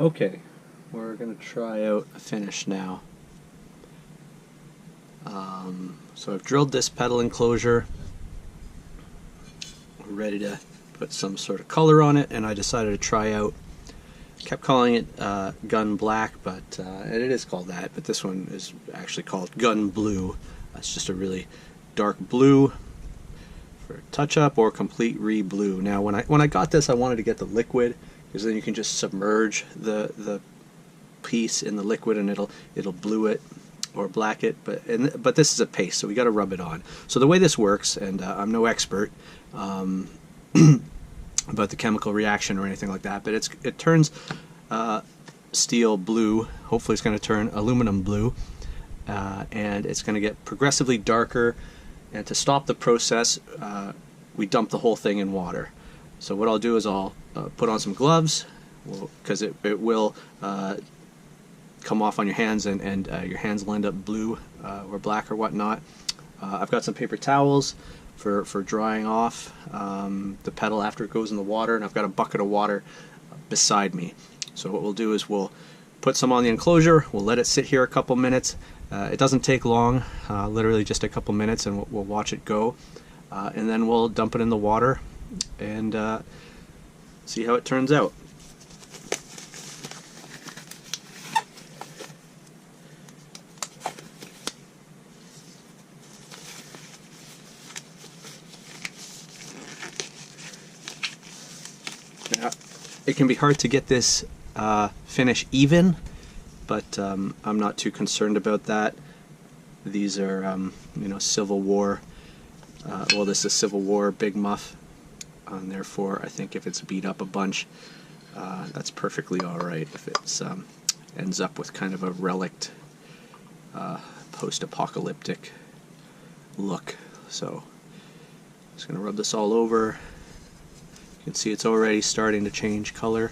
Okay, we're going to try out a finish now. So I've drilled this pedal enclosure. We're ready to put some sort of color on it, and I decided to try out, kept calling it gun black, but and it is called that, but this one is actually called gun blue. It's just a really dark blue for touch-up or complete re-blue. Now when I got this, I wanted to get the liquid, because then you can just submerge the piece in the liquid and it'll blue it or black it, but this is a paste, so we got to rub it on. So the way this works, and I'm no expert about the chemical reaction or anything like that, but it turns steel blue. Hopefully it's going to turn aluminum blue, and it's going to get progressively darker. And to stop the process, we dump the whole thing in water. So what I'll do is I'll put on some gloves, because it will come off on your hands, and your hands will end up blue or black or whatnot. I've got some paper towels for drying off the pedal after it goes in the water, and I've got a bucket of water beside me. So what we'll do is we'll put some on the enclosure, we'll let it sit here a couple minutes. It doesn't take long, literally just a couple minutes, and we'll watch it go. And then we'll dump it in the water and see how it turns out. Now, it can be hard to get this finish even, but I'm not too concerned about that. These are, you know, Civil War. Well, this is Civil War Big Muff, and therefore I think if it's beat up a bunch, that's perfectly all right. If it ends up with kind of a relict, post-apocalyptic look. So I'm just going to rub this all over. You can see it's already starting to change color.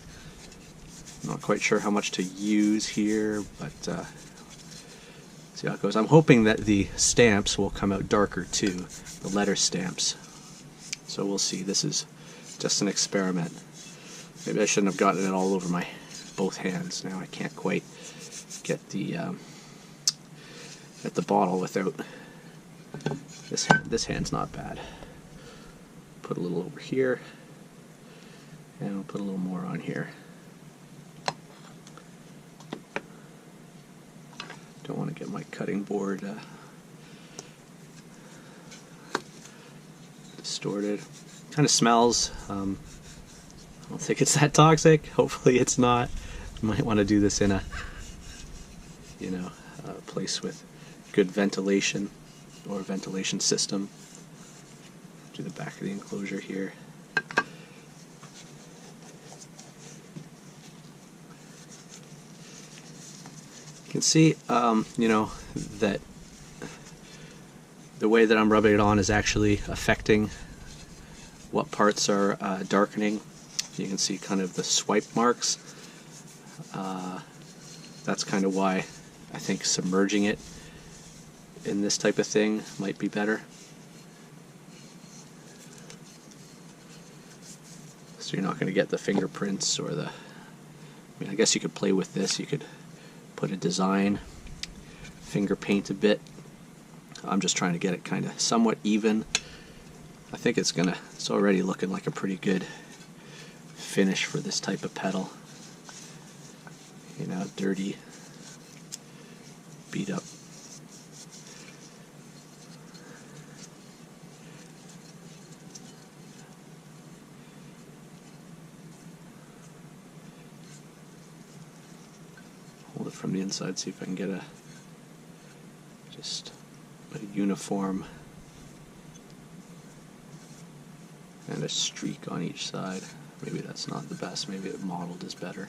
I'm not quite sure how much to use here, but see how it goes. I'm hoping that the stamps will come out darker too, the letter stamps. So we'll see. This is just an experiment. Maybe I shouldn't have gotten it all over my both hands. Now I can't quite get the at the bottle without this hand's not bad. Put a little over here, and we'll put a little more on here. Don't want to get my cutting board distorted. Kind of smells. I don't think it's that toxic. Hopefully it's not. You might want to do this in a, you know, a place with good ventilation or a ventilation system. Do the back of the enclosure here. You can see, you know, that the way that I'm rubbing it on is actually affecting what parts are darkening. You can see kind of the swipe marks. That's kind of why I think submerging it in this type of thing might be better. So you're not going to get the fingerprints or the... I mean, I guess you could play with this. You could put a design, finger paint a bit. I'm just trying to get it kind of somewhat even. I think it's already looking like a pretty good finish for this type of pedal. You know, dirty, beat up. Hold it from the inside, see if I can get just a uniform and a streak on each side. Maybe that's not the best, maybe it modeled is better.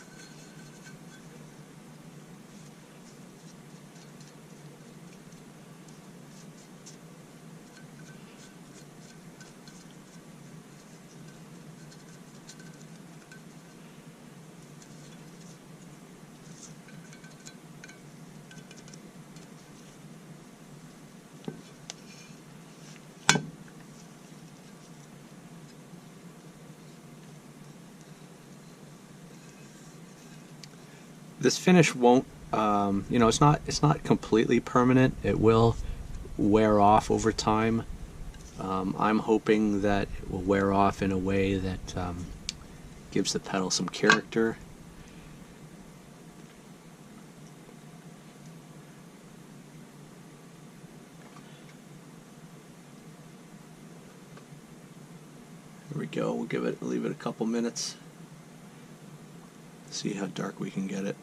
This finish won't, you know, it's not completely permanent. It will wear off over time. I'm hoping that it will wear off in a way that gives the pedal some character. There we go. We'll leave it a couple minutes. See how dark we can get it.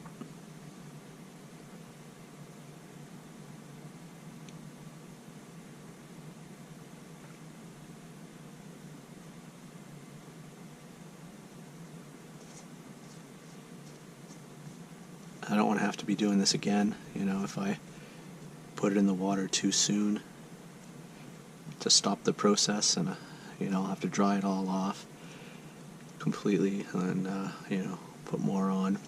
I don't want to have to be doing this again, you know, if I put it in the water too soon to stop the process, and you know, I'll have to dry it all off completely and you know, put more on.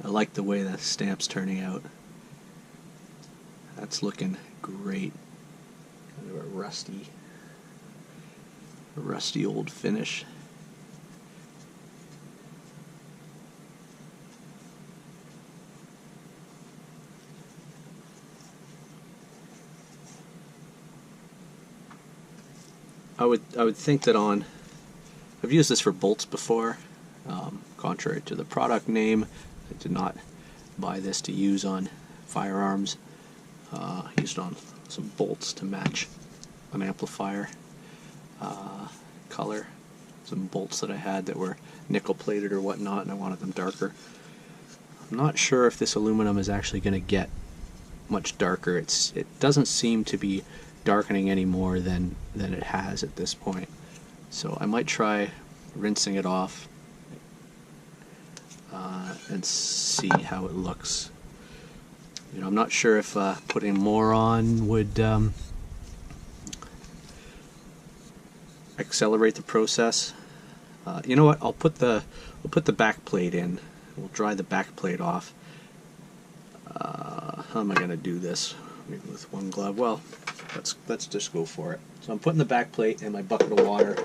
I like the way the stamp's turning out. That's looking great. Kind of a rusty old finish. I would think that I've used this for bolts before. Contrary to the product name, I did not buy this to use on firearms. I used on some bolts to match an amplifier color. Some bolts that I had that were nickel plated or whatnot, and I wanted them darker. I'm not sure if this aluminum is actually going to get much darker. It doesn't seem to be darkening any more than it has at this point. So I might try rinsing it off and see how it looks. You know, I'm not sure if putting more on would accelerate the process. You know what? We'll put the back plate in. We'll dry the back plate off. How am I going to do this? Maybe with one glove. Well, let's just go for it. So I'm putting the back plate in my bucket of water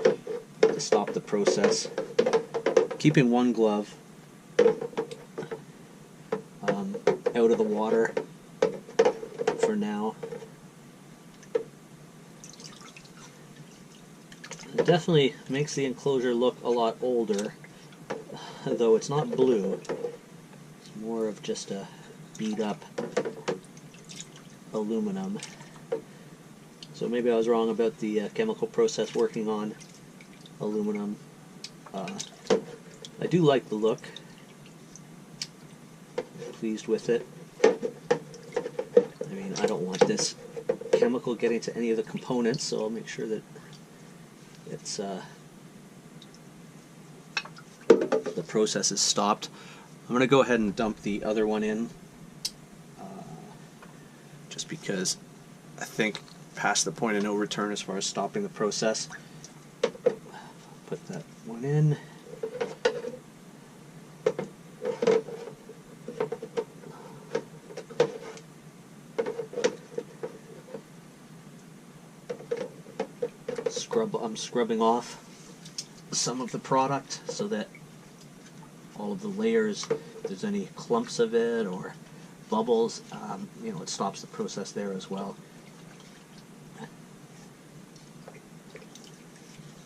to stop the process. Keeping one glove out of the water for now. It definitely makes the Enclosure look a lot older, though it's not blue. It's more of just a beat up aluminum. So maybe I was wrong about the chemical process working on aluminum. I do like the look. I'm pleased with it. I mean, I don't want this chemical getting to any of the components, so I'll make sure that it's the process is stopped. I'm going to go ahead and dump the other one in, just because I think past the point of no return as far as stopping the process. Put that one in. I'm scrubbing off some of the product so that all of the layers, if there's any clumps of it or bubbles, you know, it stops the process there as well.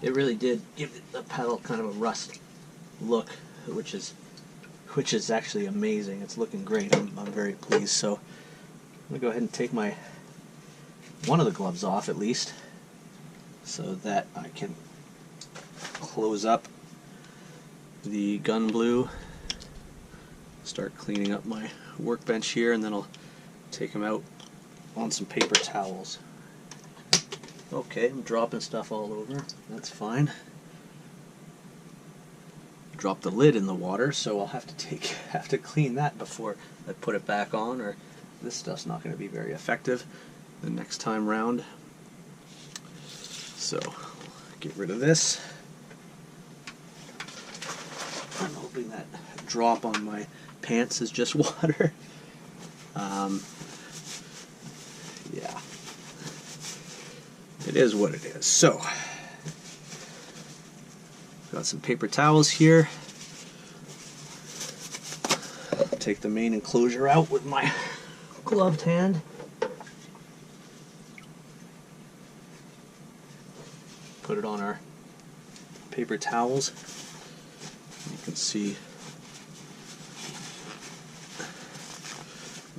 It really did give the pedal kind of a rust look, which is actually amazing. It's looking great. I'm very pleased. So I'm gonna go ahead and take one of the gloves off at least, so that I can close up the gun blue, start cleaning up my workbench here, and then I'll take them out on some paper towels. Okay, I'm dropping stuff all over. That's fine. Drop the lid in the water, so I'll have to clean that before I put it back on, or this stuff's not going to be very effective the next time round. So, get rid of this. I'm hoping that drop on my pants is just water. Yeah. It is what it is. So, Got some paper towels here. Take the main enclosure out with my gloved hand. Put it on our paper towels. You can see,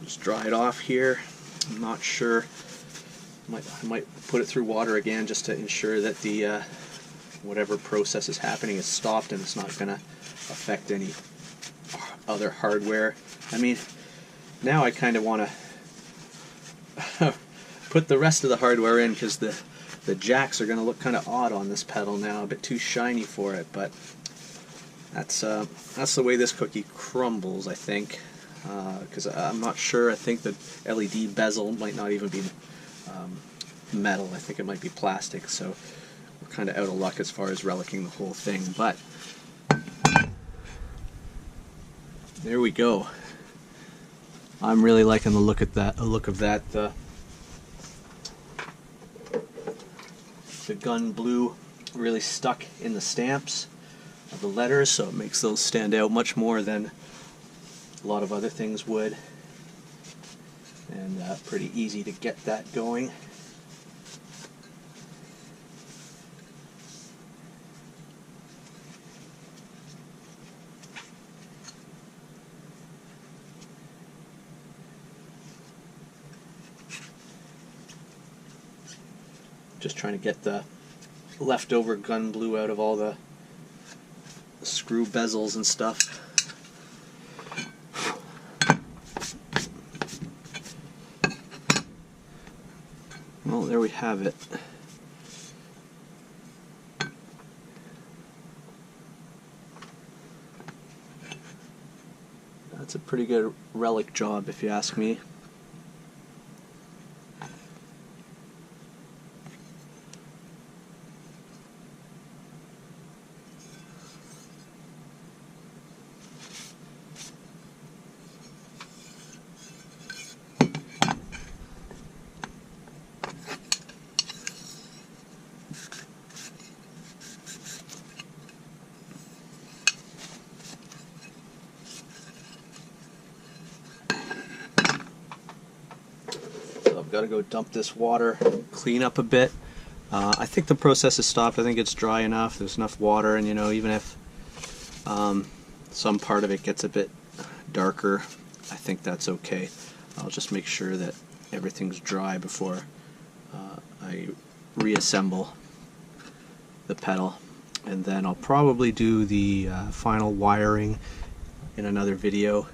just dry it off here. I'm not sure. I might put it through water again just to ensure that the whatever process is happening is stopped and it's not going to affect any other hardware. I mean, now I kind of want to put the rest of the hardware in because the jacks are going to look kind of odd on this pedal now, a bit too shiny for it, but that's the way this cookie crumbles, I think, because I'm not sure. I think the LED bezel might not even be metal. I think it might be plastic, so we're kind of out of luck as far as relicking the whole thing, but there we go. I'm really liking the look of that. The gun blue really stuck in the stamps of the letters, so it makes those stand out much more than a lot of other things would, and pretty easy to get that going. Just trying to get the leftover gun blue out of all the screw bezels and stuff. Well, there we have it. That's a pretty good relic job, if you ask me. Got to go dump this water, clean up a bit. I think the process is stopped. I think it's dry enough. There's enough water, and even if some part of it gets a bit darker, I think that's okay. I'll just make sure that everything's dry before I reassemble the pedal, and then I'll probably do the final wiring in another video,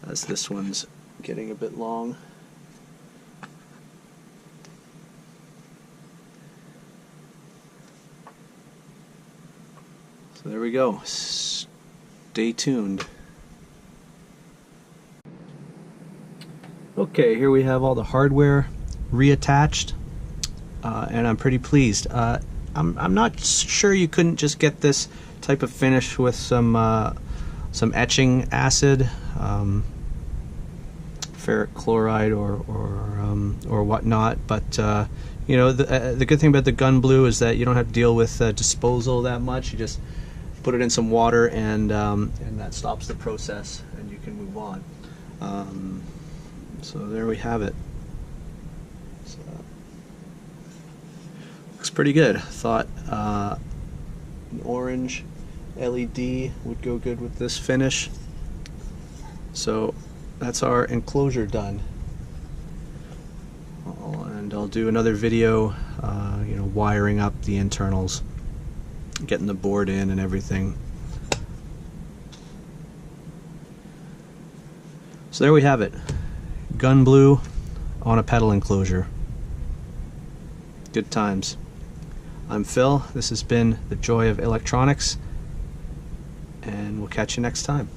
as this one's getting a bit long. So there we go. Stay tuned. Okay, here we have all the hardware reattached, and I'm pretty pleased. I'm not sure you couldn't just get this type of finish with some etching acid, ferric chloride or whatnot, but the good thing about the gun blue is that you don't have to deal with disposal that much. You just put it in some water, and that stops the process, and you can move on. So there we have it. So, looks pretty good. I thought an orange LED would go good with this finish. So that's our enclosure done. And I'll do another video, wiring up the internals, getting the board in and everything. So there we have it. Gun blue on a pedal enclosure. Good times. I'm Phil. This has been The Joy of Electronics, and we'll catch you next time.